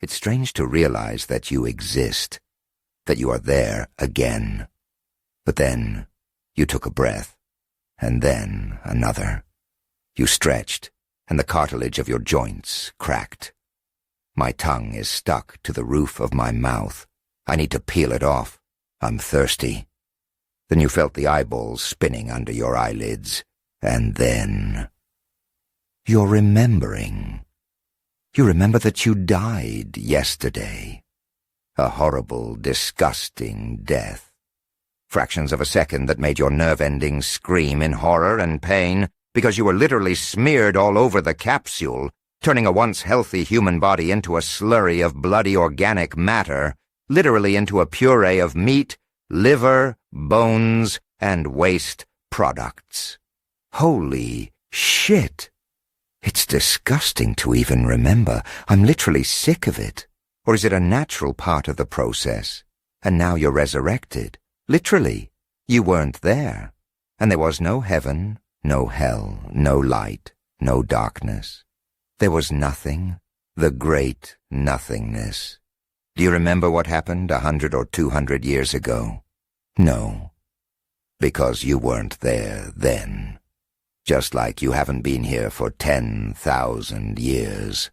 It's strange to realize that you exist, that you are there again. But then you took a breath, and then another. You stretched, and the cartilage of your joints cracked. My tongue is stuck to the roof of my mouth. I need to peel it off. I'm thirsty. Then you felt the eyeballs spinning under your eyelids, and then... You're remembering. You remember that you died yesterday. A horrible, disgusting death. Fractions of a second that made your nerve endings scream in horror and pain because you were literally smeared all over the capsule, turning a once healthy human body into a slurry of bloody organic matter, literally into a puree of meat, liver, bones, and waste products. Holy shit! It's disgusting to even remember. I'm literally sick of it. Or is it a natural part of the process? And now you're resurrected. Literally. You weren't there. And there was no heaven, no hell, no light, no darkness. There was nothing. The great nothingness. Do you remember what happened 100 or 200 years ago? No. Because you weren't there then. Just like you haven't been here for 10,000 years.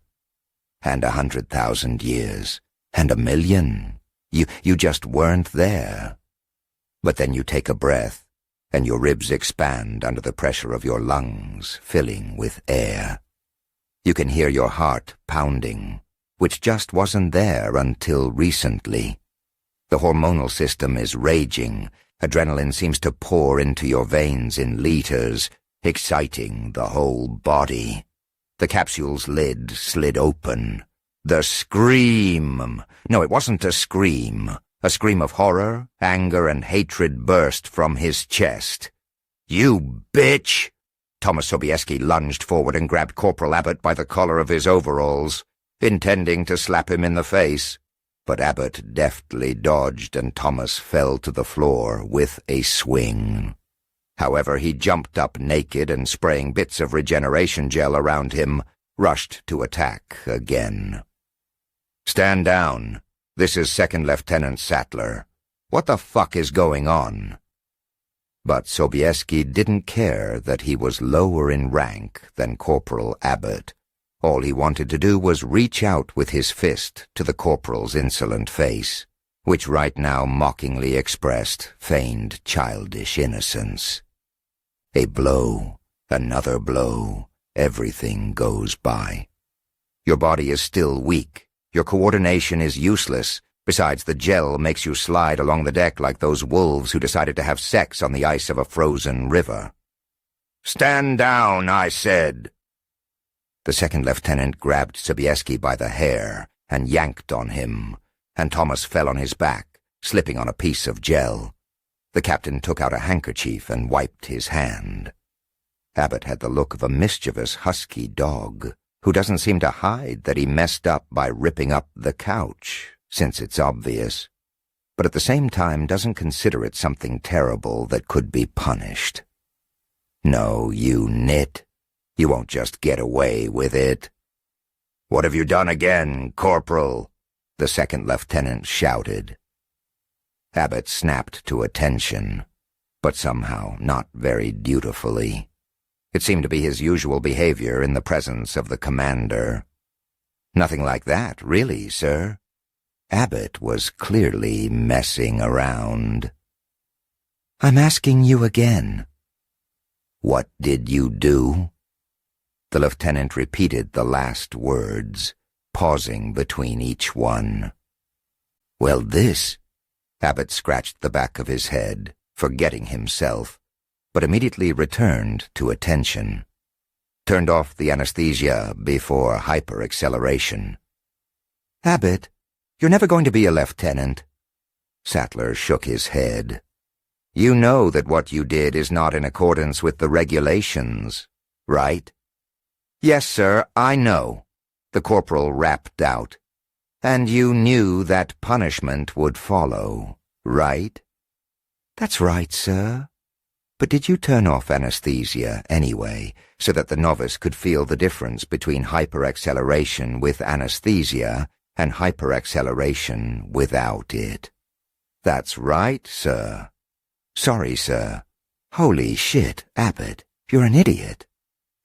And 100,000 years. And 1,000,000. You just weren't there. But then you take a breath, and your ribs expand under the pressure of your lungs, filling with air. You can hear your heart pounding, which just wasn't there until recently. The hormonal system is raging. Adrenaline seems to pour into your veins in liters, exciting the whole body. The capsule's lid slid open. The scream! No, it wasn't a scream. A scream of horror, anger, and hatred burst from his chest. "You bitch!" Thomas Sobieski lunged forward and grabbed Corporal Abbott by the collar of his overalls, intending to slap him in the face. But Abbott deftly dodged, and Thomas fell to the floor with a swing. However, he jumped up naked and, spraying bits of regeneration gel around him, rushed to attack again. "Stand down. This is Second Lieutenant Sattler. What the fuck is going on?" But Sobieski didn't care that he was lower in rank than Corporal Abbott. All he wanted to do was reach out with his fist to the corporal's insolent face, which right now mockingly expressed feigned childish innocence. A blow, another blow, everything goes by. Your body is still weak. Your coordination is useless. Besides, the gel makes you slide along the deck like those wolves who decided to have sex on the ice of a frozen river. "Stand down, I said." The second lieutenant grabbed Sobieski by the hair and yanked on him, and Thomas fell on his back, slipping on a piece of gel. The captain took out a handkerchief and wiped his hand. Abbott had the look of a mischievous husky dog, who doesn't seem to hide that he messed up by ripping up the couch, since it's obvious, but at the same time doesn't consider it something terrible that could be punished. "No, you nit. You won't just get away with it." "What have you done again, Corporal?" the second lieutenant shouted. Abbott snapped to attention, but somehow not very dutifully. It seemed to be his usual behavior in the presence of the commander. "Nothing like that, really, sir." Abbott was clearly messing around. "I'm asking you again." "What did you do?" The lieutenant repeated the last words, pausing between each one. "Well, this..." Abbott scratched the back of his head, forgetting himself, but immediately returned to attention. Turned off the anesthesia before hyper-acceleration. "Abbott, you're never going to be a lieutenant." Sattler shook his head. "You know that what you did is not in accordance with the regulations, right?" "Yes, sir, I know," the corporal rapped out. "And you knew that punishment would follow, right?" "That's right, sir. But did you turn off anesthesia anyway, so that the novice could feel the difference between hyper-acceleration with anesthesia and hyperacceleration without it. That's right, sir. Sorry, sir. Holy shit, Abbott, you're an idiot.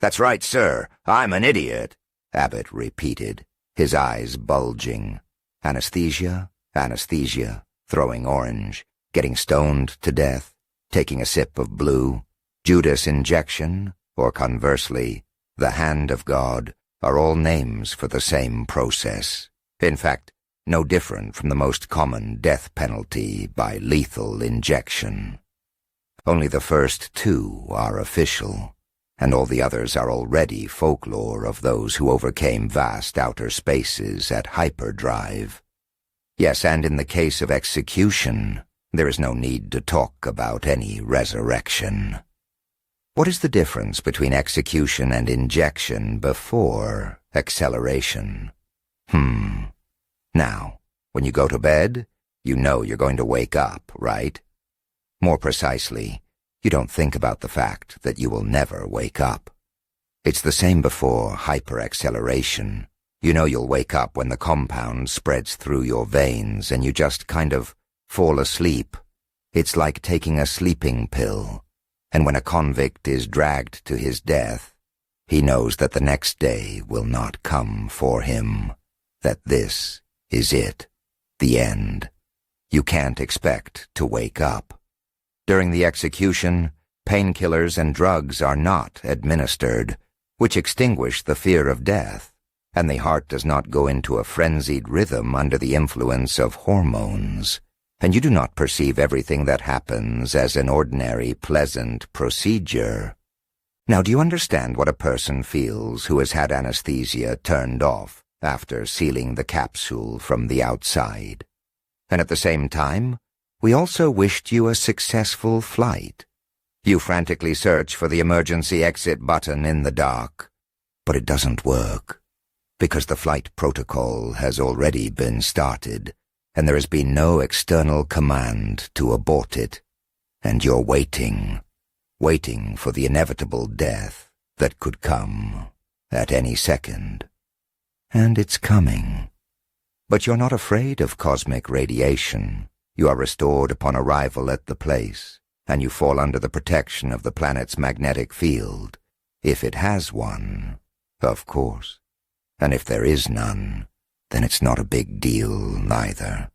That's right, sir. I'm an idiot, Abbott repeated, his eyes bulging. Anesthesia, anesthesia, throwing orange, getting stoned to death, taking a sip of blue, Judas injection, or conversely, the hand of God, are all names for the same process. In fact, no different from the most common death penalty by lethal injection. Only the first two are official, and all the others are already folklore of those who overcame vast outer spaces at hyperdrive. Yes, and in the case of execution, there is no need to talk about any resurrection. What is the difference between execution and injection before acceleration? Now, when you go to bed, you know you're going to wake up, right? More precisely, you don't think about the fact that you will never wake up. It's the same before hyperacceleration. You know you'll wake up when the compound spreads through your veins and you just kind of fall asleep. It's like taking a sleeping pill. And when a convict is dragged to his death, he knows that the next day will not come for him, that this is it, the end. You can't expect to wake up. During the execution, painkillers and drugs are not administered, which extinguish the fear of death, and the heart does not go into a frenzied rhythm under the influence of hormones, and you do not perceive everything that happens as an ordinary, pleasant procedure. Now, do you understand what a person feels who has had anesthesia turned off after sealing the capsule from the outside? And at the same time, we also wished you a successful flight. You frantically search for the emergency exit button in the dark, but it doesn't work, because the flight protocol has already been started, and there has been no external command to abort it, and you're waiting for the inevitable death that could come at any second. And it's coming. But you're not afraid of cosmic radiation. You are restored upon arrival at the place, and you fall under the protection of the planet's magnetic field, if it has one, of course. And if there is none, then it's not a big deal neither.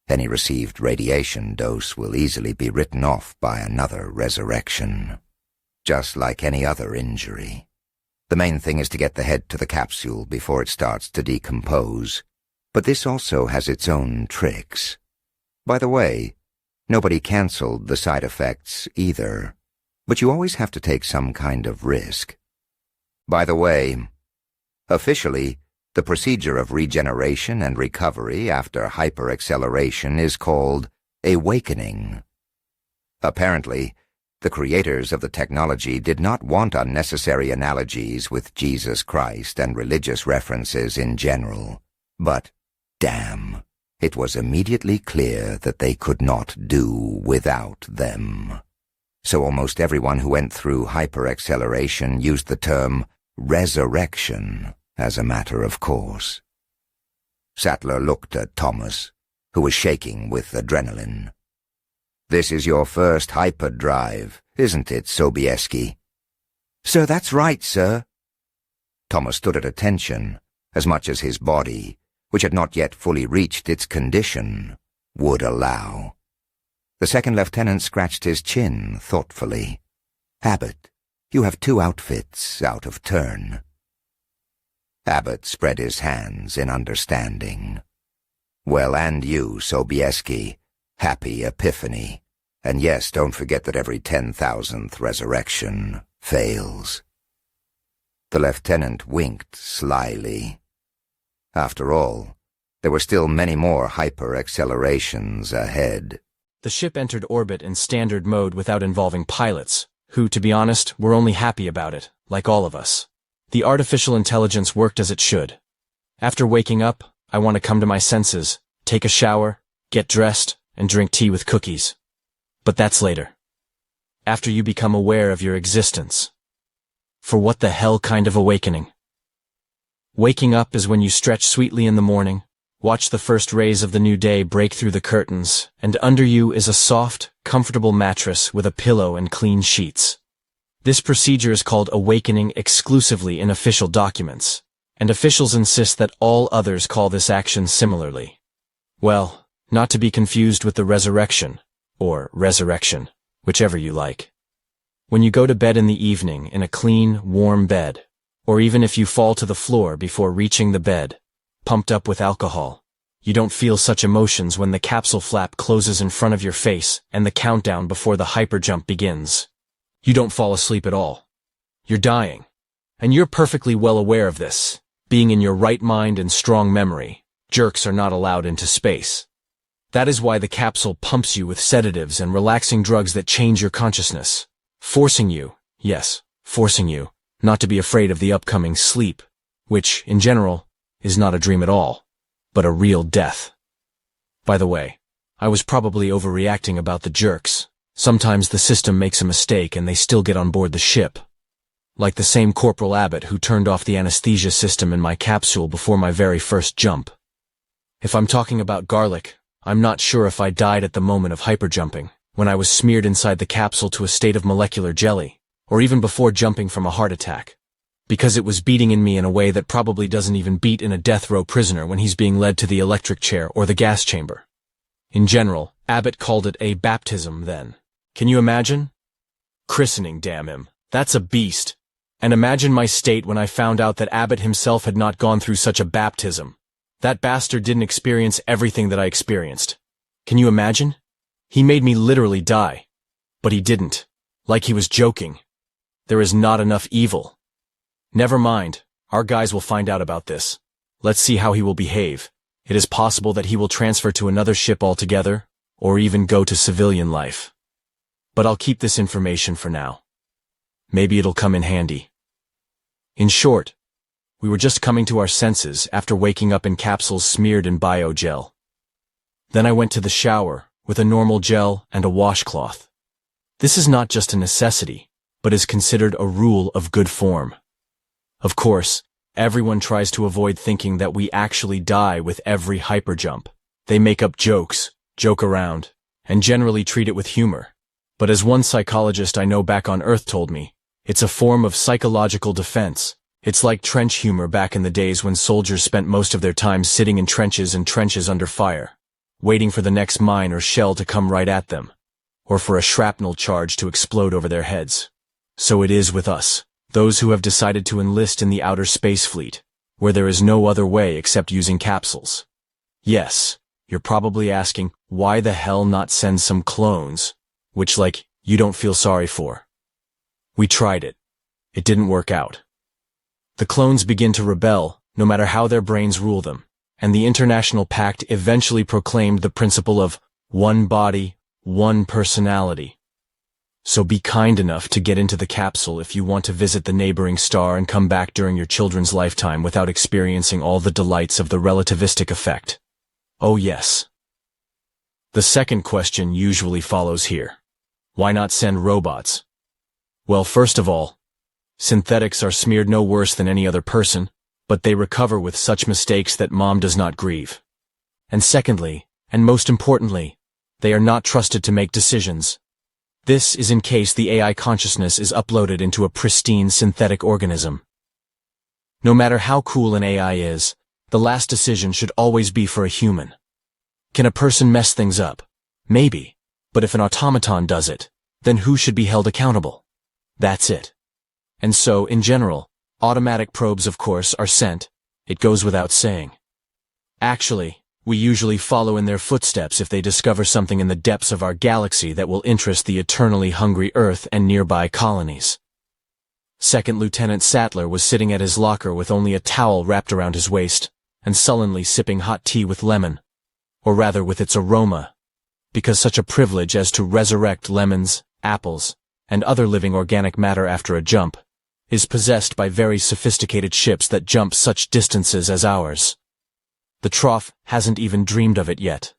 Any received radiation dose will easily be written off by another resurrection, just like any other injury. The main thing is to get the head to the capsule before it starts to decompose, but this also has its own tricks. By the way, nobody cancelled the side effects either, but you always have to take some kind of risk. By the way, officially, the procedure of regeneration and recovery after hyperacceleration is called awakening. Apparently, the creators of the technology did not want unnecessary analogies with Jesus Christ and religious references in general, but, damn, it was immediately clear that they could not do without them. So almost everyone who went through hyperacceleration used the term resurrection as a matter of course. Sattler looked at Thomas, who was shaking with adrenaline. "This is your first hyperdrive, isn't it, Sobieski?" "Sir, that's right, sir." Thomas stood at attention, as much as his body, which had not yet fully reached its condition, would allow. The second lieutenant scratched his chin thoughtfully. "Abbott, you have 2 outfits out of turn." Abbott spread his hands in understanding. "Well, and you, Sobieski, happy Epiphany. And yes, don't forget that every 10,000th resurrection fails." The lieutenant winked slyly. After all, there were still many more hyper-accelerations ahead. The ship entered orbit in standard mode without involving pilots, who, to be honest, were only happy about it, like all of us. The artificial intelligence worked as it should. After waking up, I want to come to my senses, take a shower, get dressed, and drink tea with cookies. But that's later. After you become aware of your existence. For what the hell kind of awakening? Waking up is when you stretch sweetly in the morning, Watch the first rays of the new day break through the curtains, and under you is a soft, comfortable mattress with a pillow and clean sheets. This procedure is called awakening exclusively in official documents, and officials insist that all others call this action similarly. Well, not to be confused with the resurrection, or resurrection, whichever you like. When you go to bed in the evening in a clean, warm bed, or even if you fall to the floor before reaching the bed, pumped up with alcohol, you don't feel such emotions when the capsule flap closes in front of your face and the countdown before the hyperjump begins. You don't fall asleep at all. You're dying. And you're perfectly well aware of this. Being in your right mind and strong memory, jerks are not allowed into space. That is why the capsule pumps you with sedatives and relaxing drugs that change your consciousness, forcing you, yes, forcing you, not to be afraid of the upcoming sleep, which, in general, is not a dream at all, but a real death. By the way, I was probably overreacting about the jerks. Sometimes the system makes a mistake and they still get on board the ship. Like the same Corporal Abbott who turned off the anesthesia system in my capsule before my very first jump. If I'm talking about garlic, I'm not sure if I died at the moment of hyperjumping, when I was smeared inside the capsule to a state of molecular jelly, or even before jumping from a heart attack. Because it was beating in me in a way that probably doesn't even beat in a death row prisoner when he's being led to the electric chair or the gas chamber. In general, Abbott called it a baptism then. Can you imagine? Christening, damn him. That's a beast. And imagine my state when I found out that Abbott himself had not gone through such a baptism. That bastard didn't experience everything that I experienced. Can you imagine? He made me literally die. But he didn't. Like he was joking. There is not enough evil. Never mind, our guys will find out about this. Let's see how he will behave. It is possible that he will transfer to another ship altogether, or even go to civilian life. But I'll keep this information for now. Maybe it'll come in handy. In short, we were just coming to our senses after waking up in capsules smeared in biogel. Then I went to the shower with a normal gel and a washcloth. This is not just a necessity, but is considered a rule of good form. Of course, everyone tries to avoid thinking that we actually die with every hyperjump. They make up jokes, joke around, and generally treat it with humor. But as one psychologist I know back on Earth told me, it's a form of psychological defense. It's like trench humor back in the days when soldiers spent most of their time sitting in trenches and trenches under fire, waiting for the next mine or shell to come right at them, or for a shrapnel charge to explode over their heads. So it is with us. Those who have decided to enlist in the outer space fleet, where there is no other way except using capsules. Yes, you're probably asking, why the hell not send some clones, which, you don't feel sorry for. We tried it. It didn't work out. The clones begin to rebel, no matter how their brains rule them, and the International Pact eventually proclaimed the principle of one body, one personality. So be kind enough to get into the capsule if you want to visit the neighboring star and come back during your children's lifetime without experiencing all the delights of the relativistic effect. Oh yes. The second question usually follows here. Why not send robots? Well, first of all, synthetics are smeared no worse than any other person, but they recover with such mistakes that mom does not grieve. And secondly, and most importantly, they are not trusted to make decisions. This is in case the AI consciousness is uploaded into a pristine synthetic organism. No matter how cool an AI is, the last decision should always be for a human. Can a person mess things up? Maybe. But if an automaton does it, then who should be held accountable? That's it. And so, in general, automatic probes of course are sent. It goes without saying. Actually, we usually follow in their footsteps if they discover something in the depths of our galaxy that will interest the eternally hungry Earth and nearby colonies. Second Lieutenant Sattler was sitting at his locker with only a towel wrapped around his waist, and sullenly sipping hot tea with lemon, or rather with its aroma, because such a privilege as to resurrect lemons, apples, and other living organic matter after a jump, is possessed by very sophisticated ships that jump such distances as ours. The trough hasn't even dreamed of it yet.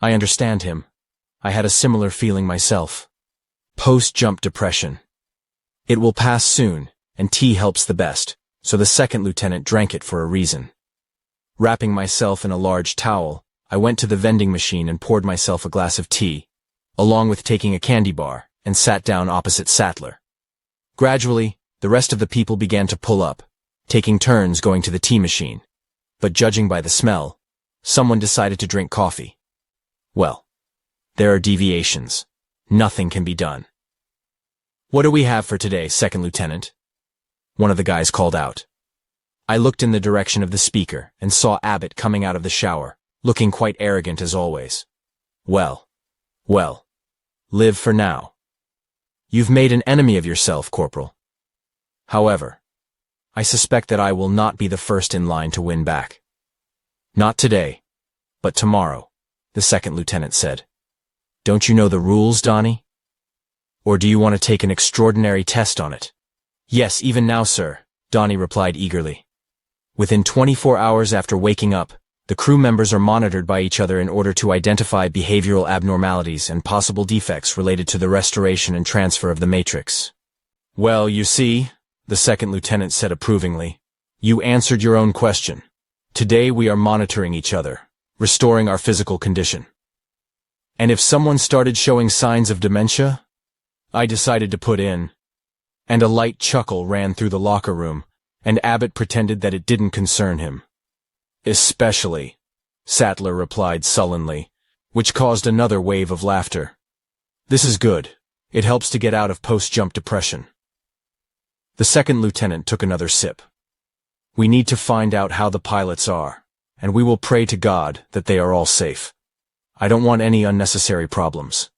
I understand him. I had a similar feeling myself. Post-jump depression. It will pass soon, and tea helps the best, so the second lieutenant drank it for a reason. Wrapping myself in a large towel, I went to the vending machine and poured myself a glass of tea, along with taking a candy bar, and sat down opposite Sattler. Gradually, the rest of the people began to pull up, taking turns going to the tea machine. But judging by the smell, someone decided to drink coffee. Well, there are deviations. Nothing can be done. "What do we have for today, Second Lieutenant?" one of the guys called out. I looked in the direction of the speaker and saw Abbott coming out of the shower, looking quite arrogant as always. Well, live for now. You've made an enemy of yourself, Corporal. However, I suspect that I will not be the first in line to win back. Not today, but tomorrow, the second lieutenant said. Don't you know the rules, Donnie? Or do you want to take an extraordinary test on it? Yes, even now, sir, Donnie replied eagerly. Within 24 hours after waking up, the crew members are monitored by each other in order to identify behavioral abnormalities and possible defects related to the restoration and transfer of the matrix. Well, you see, the second lieutenant said approvingly, you answered your own question. Today we are monitoring each other, restoring our physical condition. And if someone started showing signs of dementia, I decided to put in. And a light chuckle ran through the locker room, and Abbott pretended that it didn't concern him. Especially, Sattler replied sullenly, which caused another wave of laughter. This is good. It helps to get out of post-jump depression. The second lieutenant took another sip. We need to find out how the pilots are, and we will pray to God that they are all safe. I don't want any unnecessary problems.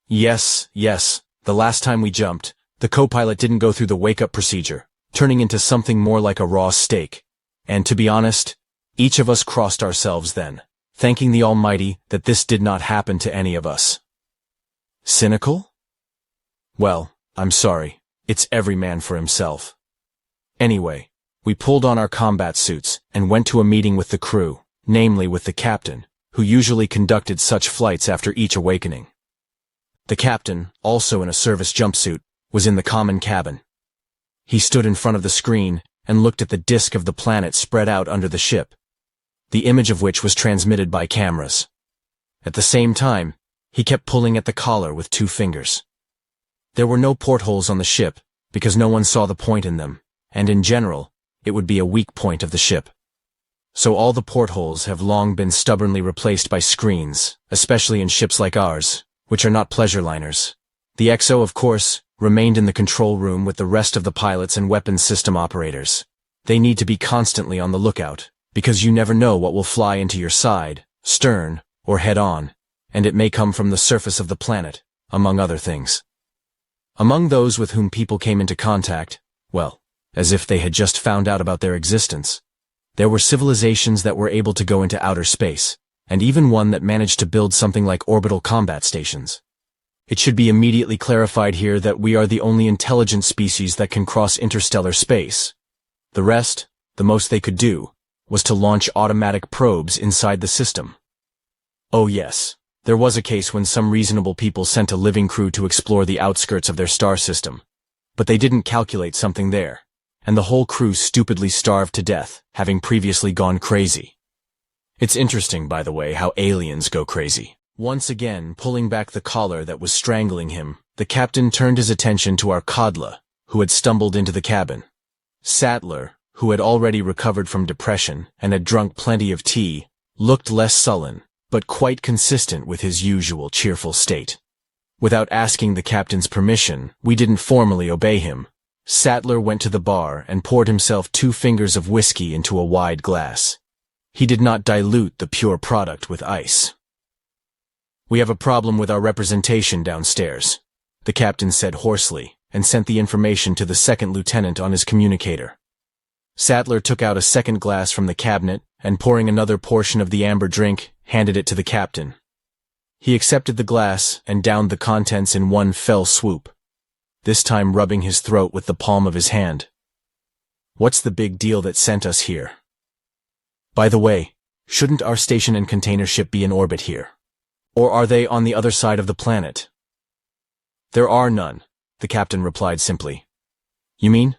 Yes, the last time we jumped, the co-pilot didn't go through the wake-up procedure, turning into something more like a raw steak. And to be honest, each of us crossed ourselves then, thanking the Almighty that this did not happen to any of us. Cynical? Well, I'm sorry. It's every man for himself. Anyway, we pulled on our combat suits and went to a meeting with the crew, namely with the captain, who usually conducted such flights after each awakening. The captain, also in a service jumpsuit, was in the common cabin. He stood in front of the screen and looked at the disk of the planet spread out under the ship, the image of which was transmitted by cameras. At the same time, he kept pulling at the collar with 2 fingers. There were no portholes on the ship because no one saw the point in them, and in general, it would be a weak point of the ship. So all the portholes have long been stubbornly replaced by screens, especially in ships like ours, which are not pleasure liners. The XO, of course, remained in the control room with the rest of the pilots and weapons system operators. They need to be constantly on the lookout, because you never know what will fly into your side, stern, or head-on, and it may come from the surface of the planet, among other things. Among those with whom people came into contact, well, as if they had just found out about their existence, there were civilizations that were able to go into outer space, and even one that managed to build something like orbital combat stations. It should be immediately clarified here that we are the only intelligent species that can cross interstellar space. The rest, the most they could do, was to launch automatic probes inside the system. Oh yes, there was a case when some reasonable people sent a living crew to explore the outskirts of their star system. But they didn't calculate something there, and the whole crew stupidly starved to death, having previously gone crazy. It's interesting, by the way, how aliens go crazy. Once again, pulling back the collar that was strangling him, the captain turned his attention to our Kodla, who had stumbled into the cabin. Sattler, who had already recovered from depression and had drunk plenty of tea, looked less sullen, but quite consistent with his usual cheerful state. Without asking the captain's permission, we didn't formally obey him. Sattler went to the bar and poured himself 2 fingers of whiskey into a wide glass. He did not dilute the pure product with ice. We have a problem with our representation downstairs, the captain said hoarsely, and sent the information to the second lieutenant on his communicator. Sattler took out a second glass from the cabinet and, pouring another portion of the amber drink, handed it to the captain. He accepted the glass and downed the contents in one fell swoop, this time rubbing his throat with the palm of his hand. What's the big deal that sent us here? By the way, shouldn't our station and container ship be in orbit here? Or are they on the other side of the planet? There are none, the captain replied simply. You mean?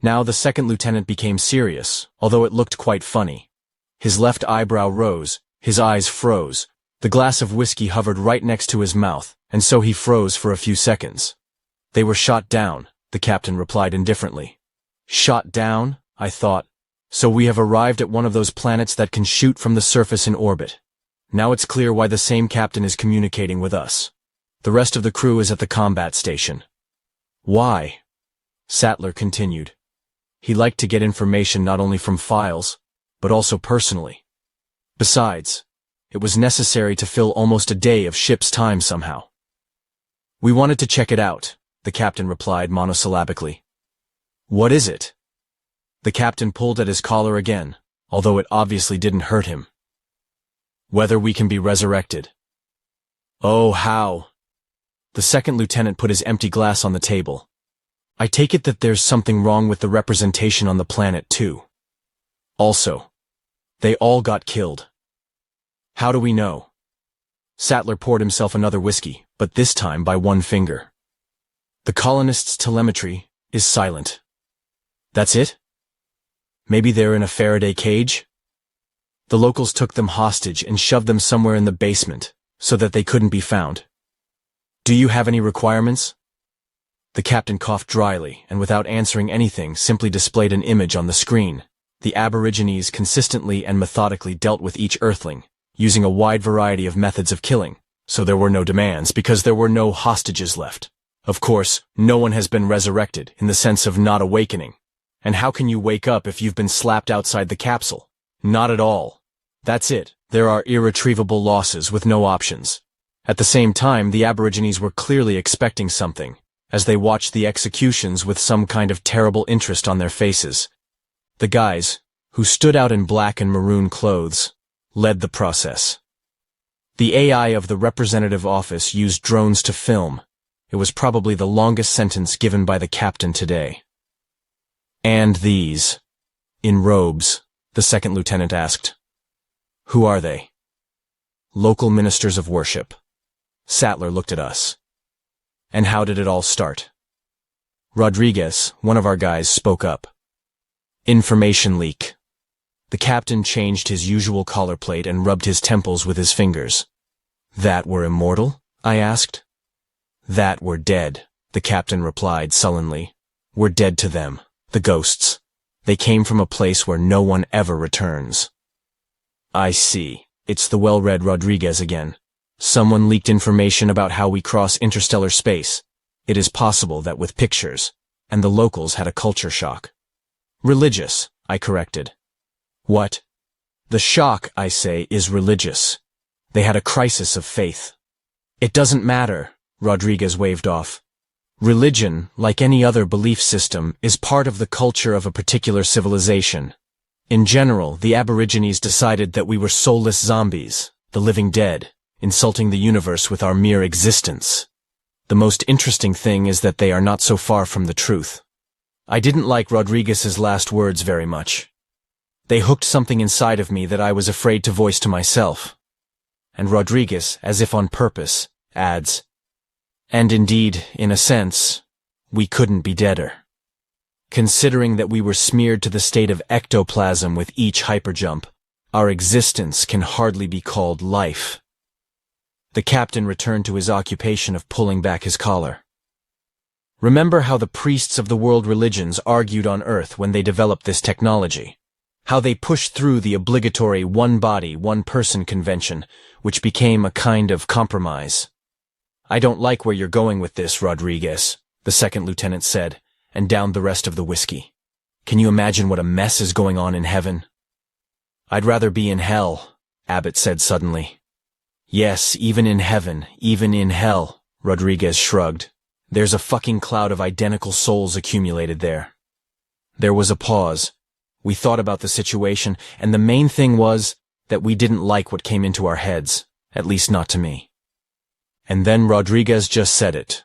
Now the second lieutenant became serious, although it looked quite funny. His left eyebrow rose, his eyes froze. The glass of whiskey hovered right next to his mouth, and so he froze for a few seconds. They were shot down, the captain replied indifferently. Shot down, I thought. So we have arrived at one of those planets that can shoot from the surface in orbit. Now it's clear why the same captain is communicating with us. The rest of the crew is at the combat station. Why? Sattler continued. He liked to get information not only from files, but also personally. Besides, it was necessary to fill almost a day of ship's time somehow. We wanted to check it out, the captain replied monosyllabically. What is it? The captain pulled at his collar again, although it obviously didn't hurt him. Whether we can be resurrected. Oh, how? The second lieutenant put his empty glass on the table. I take it that there's something wrong with the representation on the planet, too. Also, they all got killed. How do we know? Sattler poured himself another whiskey, but this time by one finger. The colonists' telemetry is silent. That's it? Maybe they're in a Faraday cage? The locals took them hostage and shoved them somewhere in the basement, so that they couldn't be found. Do you have any requirements? The captain coughed dryly, and without answering anything, simply displayed an image on the screen. The Aborigines consistently and methodically dealt with each Earthling, using a wide variety of methods of killing, so there were no demands because there were no hostages left. Of course, no one has been resurrected, in the sense of not awakening. And how can you wake up if you've been slapped outside the capsule? Not at all. That's it. There are irretrievable losses with no options. At the same time, the Aborigines were clearly expecting something, as they watched the executions with some kind of terrible interest on their faces. The guys, who stood out in black and maroon clothes, led the process. The AI of the representative office used drones to film. It was probably the longest sentence given by the captain today. And these, in robes, the second lieutenant asked. Who are they? Local ministers of worship. Sattler looked at us. And how did it all start? Rodriguez, one of our guys, spoke up. Information leak. The captain changed his usual collar plate and rubbed his temples with his fingers. That we're immortal? I asked. That we're dead, the captain replied sullenly. We're dead to them, the ghosts. They came from a place where no one ever returns. I see. It's the well-read Rodriguez again. Someone leaked information about how we cross interstellar space. It is possible that with pictures, and the locals had a culture shock. Religious, I corrected. What? The shock, I say, is religious. They had a crisis of faith. It doesn't matter, Rodriguez waved off. Religion, like any other belief system, is part of the culture of a particular civilization. In general, the Aborigines decided that we were soulless zombies, the living dead, insulting the universe with our mere existence. The most interesting thing is that they are not so far from the truth. I didn't like Rodriguez's last words very much. They hooked something inside of me that I was afraid to voice to myself. And Rodriguez, as if on purpose, adds, and indeed, in a sense, we couldn't be deader. Considering that we were smeared to the state of ectoplasm with each hyperjump, our existence can hardly be called life. The captain returned to his occupation of pulling back his collar. Remember how the priests of the world religions argued on Earth when they developed this technology? How they pushed through the obligatory one-body, one-person convention, which became a kind of compromise. I don't like where you're going with this, Rodriguez, the second lieutenant said, and downed the rest of the whiskey. Can you imagine what a mess is going on in heaven? I'd rather be in hell, Abbott said suddenly. Yes, even in heaven, even in hell, Rodriguez shrugged. There's a fucking cloud of identical souls accumulated there. There was a pause. We thought about the situation, and the main thing was that we didn't like what came into our heads, at least not to me. And then Rodriguez just said it.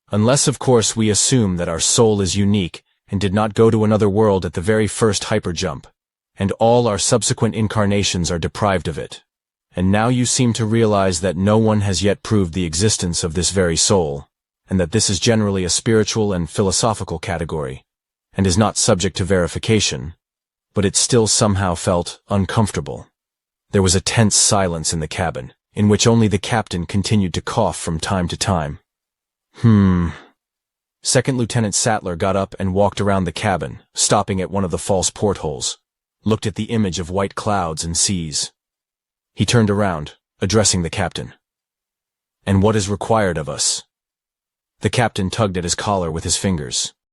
Unless, of course, we assume that our soul is unique and did not go to another world at the very first hyperjump, and all our subsequent incarnations are deprived of it. And now you seem to realize that no one has yet proved the existence of this very soul, and that this is generally a spiritual and philosophical category, and is not subject to verification. but it still somehow felt uncomfortable. There was a tense silence in the cabin, in which only the captain continued to cough from time to time. Second Lieutenant Sattler got up and walked around the cabin, stopping at one of the false portholes, looked at the image of white clouds and seas. He turned around, addressing the captain. "And what is required of us?" The captain tugged at his collar with his fingers.